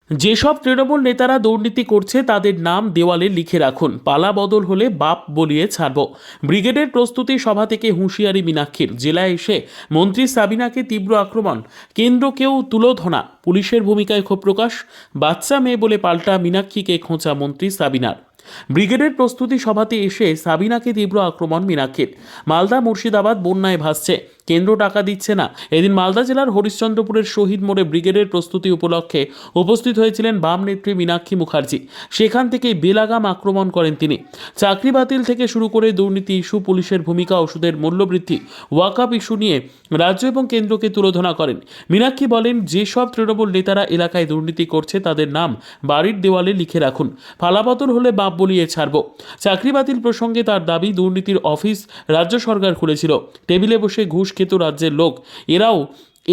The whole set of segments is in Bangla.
যেসব তৃণমূল নেতারা দুর্নীতি করছে তাদের নাম দেওয়ালে লিখে রাখুন, পালা বদল হলে বাপ বলিয়ে ছাড়ব। ব্রিগেডের প্রস্তুতি সভা থেকে হুঁশিয়ারি মীনাক্ষীর। জেলায় এসে মন্ত্রী সাবিনাকে তীব্র আক্রমণ, কেন্দ্রকেও তুলোধনা, পুলিশের ভূমিকায় ক্ষোভ প্রকাশ, বাচ্চা মেয়ে বলে পাল্টা মীনাক্ষীকে খোঁচা মন্ত্রী সাবিনার। ব্রিগেডের প্রস্তুতি সভাতে এসে সাবিনাকে তীব্র আক্রমণ মীনাক্ষীর। মালদা মুর্শিদাবাদ বন্যায় ভাসছে, কেন্দ্র টাকা দিচ্ছে না। এদিন মালদা জেলার হরিশ্চন্দ্রপুরের শহীদ মোড়ে ব্রিগেডের প্রস্তুতি উপলক্ষে উপস্থিত হয়েছিলেন বাম নেত্রী মীনাক্ষী মুখার্জি। সেখান থেকেই বেলাগাম আক্রমণ করেন তিনি। চাকরি বাতিল থেকে শুরু করে দুর্নীতি ইস্যু, পুলিশের ভূমিকা, ওষুধের মূল্যবৃদ্ধি, ওয়াকআপ ইস্যু নিয়ে রাজ্য এবং কেন্দ্রকে তুলোধনা করেন। মীনাক্ষী বলেন, যেসব তৃণমূল নেতারা এলাকায় দুর্নীতি করছে তাদের নাম বাড়ির দেওয়ালে লিখে রাখুন, ফালাবদল হলে বাপ বলিয়ে ছাড়ব। চাকরি বাতিল প্রসঙ্গে তার দাবি, দুর্নীতির অফিস রাজ্য সরকার খুলেছিল, টেবিলে বসে ঘুষ খেত রাজ্যের লোক, এরাও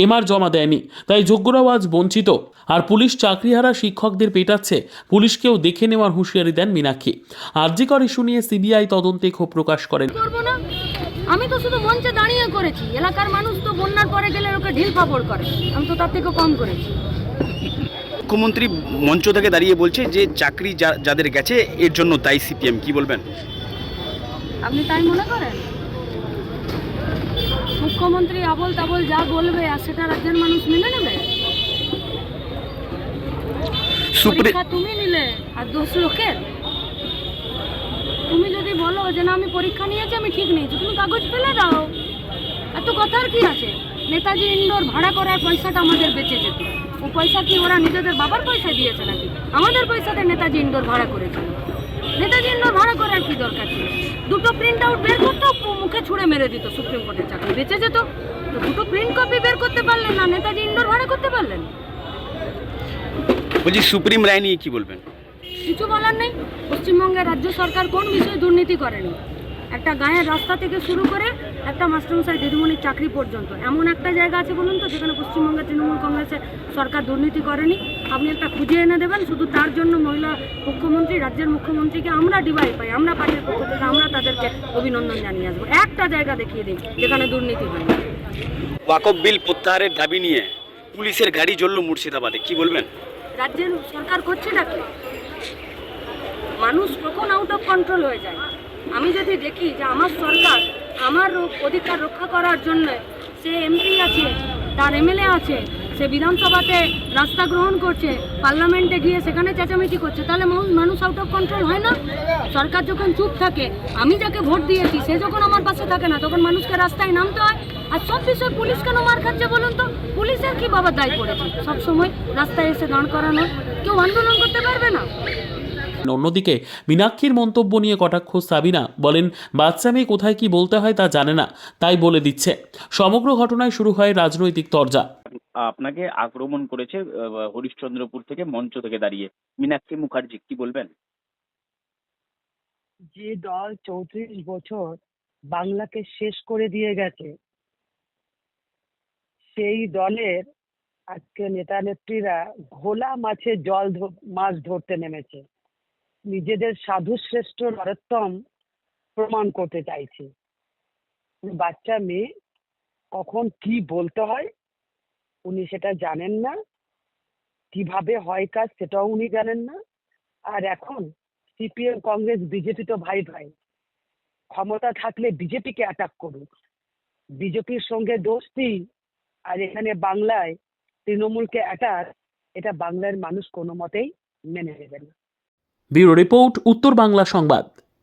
এমআর জমা দেয়নি, তাই যোগ্যরাও আজ বঞ্চিত। আর পুলিশ চাকরিহারা শিক্ষকদের পেটাচ্ছে, পুলিশকেও দেখে নেওয়ার হুঁশিয়ারি দেন মীনাক্ষী। আরজিকর ইস্যু নিয়ে সিবিআই তদন্তে ক্ষোভ প্রকাশ করেন। আমি তো শুধু মঞ্চে দাঁড়িয়ে করেছি, এলাকার মানুষ তো বন্যার পরে গেলে ওকে ঢিল ফাপড় করে, আমি তো তার থেকে কম করেছি। মুখ্যমন্ত্রী মঞ্চ থেকে দাঁড়িয়ে বলছে যে চাকরি যাদের গেছে এর জন্য দায়ী সিপিএম, কি বলবেন? আপনি তাই মনে করেন? মুখ্যমন্ত্রী আবল তাবল যা বলবে আর সেটা রাজ্যের মানুষ মেনে নেবে? পরীক্ষা তুমি নিলে আর দোষ লোকের? তুমি যদি বলো যে না আমি পরীক্ষা নিয়েছি, আমি ঠিক নিয়েছি, তুমি কাগজ ফেলে দাও। এত কথার কি আছে? নেতাজি ইন্ডোর ভাড়া করার পয়সাটা আমাদের বেঁচে যেত। ও পয়সা কি ওরা নিজেদের বাবার পয়সা দিয়েছে নাকি? আমাদের পয়সাতে নেতাজি ইন্ডোর ভাড়া করেছিল। নেতাজি ইন্ডোর ভাড়া করার কি দরকার ছিল? দুটো প্রিন্ট আউট বের করতো, মুখে ছুঁড়ে মেরে দিত, সুপ্রিম কোর্টের চাকরি বেঁচে যেত। তো দুটো প্রিন্ট কপি বের করতে পারলেন না, নেতাজি ইন্ডোর ভাড়া করতে পারলেন? বলছি সুপ্রিম রায় নিয়ে কি বলবেন? কিছু বলার নেই। পশ্চিমবঙ্গের রাজ্য সরকার কোন বিষয়ে দুর্নীতি করেনি? একটা গায়ের রাস্তা থেকে শুরু করে একটা মাস্টারমশাই দিদিমণির চাকরি পর্যন্ত এমন একটা জায়গা আছে বলুন তো যেখানে পশ্চিমবঙ্গের তৃণমূল কংগ্রেসের সরকার দুর্নীতি করেনি? আপনি একটা খুঁজে এনে দেবেন। শুধু তার জন্য মহিলা মুখ্যমন্ত্রী, রাজ্যের মুখ্যমন্ত্রীকে আমরা ডিভাই পাই, আমরা পার্টির পক্ষ থেকে আমরা তাদেরকে অভিনন্দন জানিয়ে আসবো। একটা জায়গা দেখিয়ে দিন যেখানে দুর্নীতি হয়নি। ওয়াকফ বিল প্রত্যাহারের দাবি নিয়ে পুলিশের গাড়ি জ্বলল মুর্শিদাবাদে, কি বলবেন? রাজ্যের সরকার করছেটা কি? মানুষ কখন আউট অফ কন্ট্রোল হয়ে যায়? আমি যদি দেখি যে আমার সরকার আমার অধিকার রক্ষা করার জন্য সে এমপি আছে, তার এমএলএ আছে, সে বিধানসভাতে রাস্তা গ্রহণ করছে, পার্লামেন্টে গিয়ে সেখানে চেঁচামেচি করছে, তাহলে মানুষ আউট অফ কন্ট্রোল হয় না? সরকার যখন চুপ থাকে, আমি যাকে ভোট দিয়েছি সে যখন আমার পাশে থাকে না, তখন মানুষকে রাস্তায় নামতে হয়। আর সব বিষয়ে পুলিশ কেন মার খাচ্ছে বলুন তো? পুলিশের কি বাবা দায় পড়েছে সবসময় রাস্তায় এসে দাঁড় করানো? কেউ আন্দোলন করতে পারবে না। অন্যদিকে মীনাক্ষীর মন্তব্য নিয়ে কটাক্ষ সাবিনা, বলেন, বাচ্চা মেয়ে কোথায় কি বলতে হয় তা জানে না, তাই বলে দিচ্ছে। সমগ্র ঘটনায় শুরু হয় রাজনৈতিক তরজা। আপনাকে আক্রমণ করেছে হরিশ্চন্দ্রপুর থেকে মঞ্চ থেকে দাঁড়িয়ে মীনাক্ষী মুখার্জি, কি বলবেন? যে দল ৩৪ বছর বাংলাকে শেষ করে দিয়ে গেছে, সেই দলের আজকে নেতা নেত্রীরা ঘোলা মাছে মাছ ধরতে নেমেছে, নিজেদের সাধু শ্রেষ্ঠ নরোত্তম প্রমাণ করতে চাইছে। বাচ্চা মেয়ে কখন কি বলতে হয় উনি সেটা জানেন না, কিভাবে হয় কাজ সেটাও উনি জানেন না। আর এখন সিপিএম কংগ্রেস বিজেপি তো ভাই ভাই, ক্ষমতা থাকলে বিজেপিকে অ্যাটাক করুক, বিজেপির সঙ্গে দোস্তি, আর এখানে বাংলায় তৃণমূলকে অ্যাটাক, এটা বাংলার মানুষ কোনো মতেই মেনে নেবে না। ব্যুরো রিপোর্ট, উত্তর বাংলা সংবাদ।